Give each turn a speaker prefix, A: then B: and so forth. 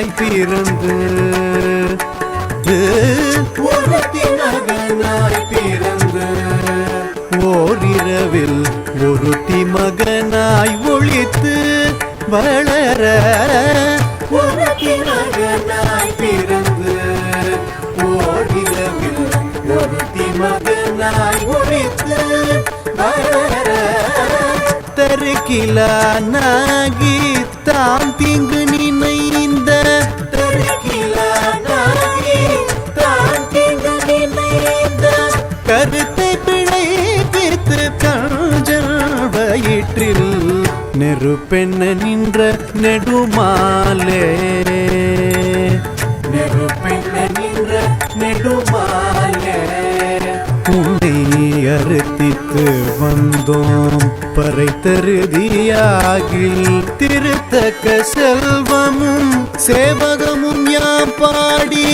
A: மகனாய் பிறந்து ஒருத்தி மகனாய் பிறந்து ஓரிரவில் ஒருத்தி மகனாய் ஒளித்து வளர ஒருத்தி மகனாய் பிறந்து ஓரிரவில் ஒருத்தி மகனாய் ஒளித்து வளர தருக்கிலானாகி தாம் தீங்கு நினைந்த தருக்கிலானாகி தாம் தீங்கு நினைந்த கருத்தை பிழைப்பித்து கஞ்சல் வயிற்றில் நெருப்பெண்ண நின்ற நெடுமாலே நெருப்பெண்ண நின்ற நெடுமாலே உன்னை அறுத்தித்து வந்தோம் பறைத்தருதியாகில் திருத்தக்க செல்வமும் சேவகமும் யாம் பாடி